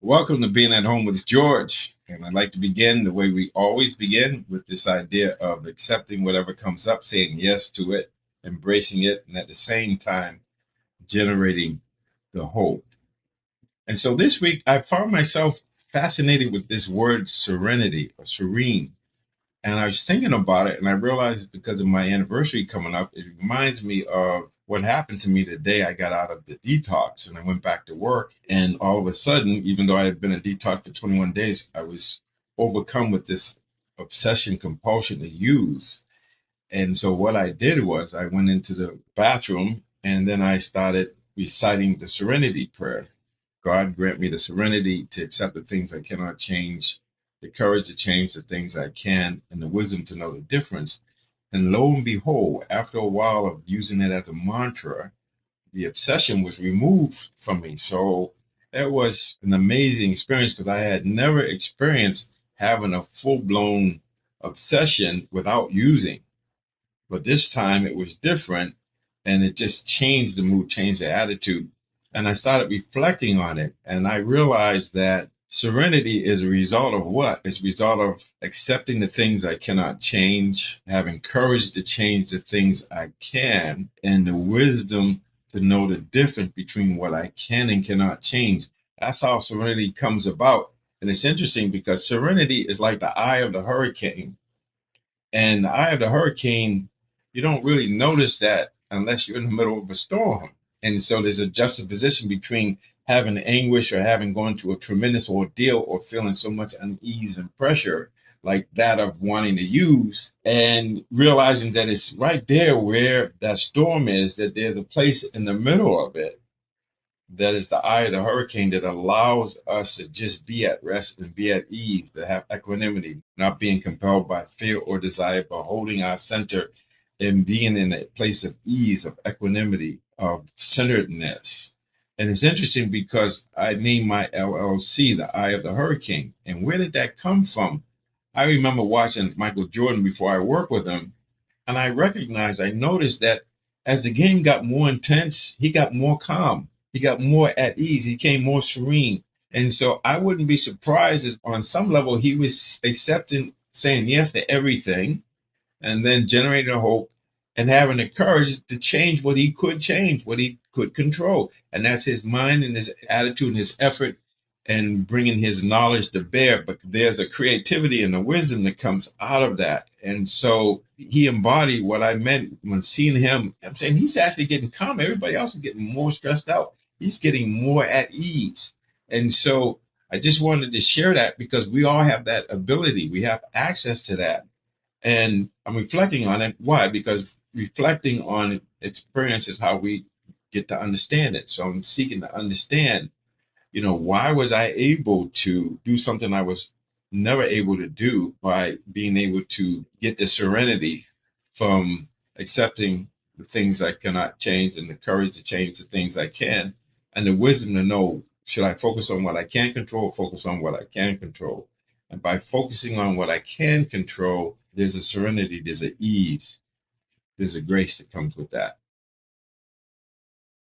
Welcome to Being at Home with George. And I'd like to begin the way we always begin with this idea of accepting whatever comes up, saying yes to it, embracing it, and at the same time, generating the hope. And so this week, I found myself fascinated with this word serenity or serene. And I was thinking about it, and I realized because of my anniversary coming up, it reminds me of what happened to me the day I got out of the detox and I went back to work. And all of a sudden, even though I had been in detox for 21 days, I was overcome with this obsession, compulsion to use. And so what I did was I went into the bathroom and then I started reciting the Serenity Prayer. God grant me the serenity to accept the things I cannot change, the courage to change the things I can, and the wisdom to know the difference. And lo and behold, after a while of using it as a mantra, the obsession was removed from me. So it was an amazing experience because I had never experienced having a full blown obsession without using. But this time it was different and it just changed the mood, changed the attitude. And I started reflecting on it. And I realized that serenity is a result of what? It's a result of accepting the things I cannot change, having courage to change the things I can, and the wisdom to know the difference between what I can and cannot change. That's how serenity comes about. And it's interesting because serenity is like the eye of the hurricane. And the eye of the hurricane, you don't really notice that unless you're in the middle of a storm. And so there's a juxtaposition between having anguish or having gone through a tremendous ordeal or feeling so much unease and pressure like that of wanting to use and realizing that it's right there where that storm is, that there's a place in the middle of it that is the eye of the hurricane that allows us to just be at rest and be at ease, to have equanimity, not being compelled by fear or desire, but holding our center and being in a place of ease, of equanimity, of centeredness. And it's interesting because I named my LLC the Eye of the Hurricane. And where did that come from? I remember watching Michael Jordan before I worked with him, and I noticed that as the game got more intense, he got more calm. He got more at ease. He became more serene. And so I wouldn't be surprised if on some level he was accepting, saying yes to everything, and then generating a hope and having the courage to change what he could change, what he could control. And that's his mind and his attitude and his effort and bringing his knowledge to bear. But there's a creativity and a wisdom that comes out of that. And so he embodied what I meant when seeing him. I'm saying he's actually getting calm. Everybody else is getting more stressed out. He's getting more at ease. And so I just wanted to share that because we all have that ability. We have access to that. And I'm reflecting on it. Why? Because reflecting on experience is how we get to understand it. So I'm seeking to understand, why was I able to do something I was never able to do by being able to get the serenity from accepting the things I cannot change and the courage to change the things I can and the wisdom to know, should I focus on what I can control, focus on what I can control? And by focusing on what I can control, there's a serenity, there's an ease, there's a grace that comes with that.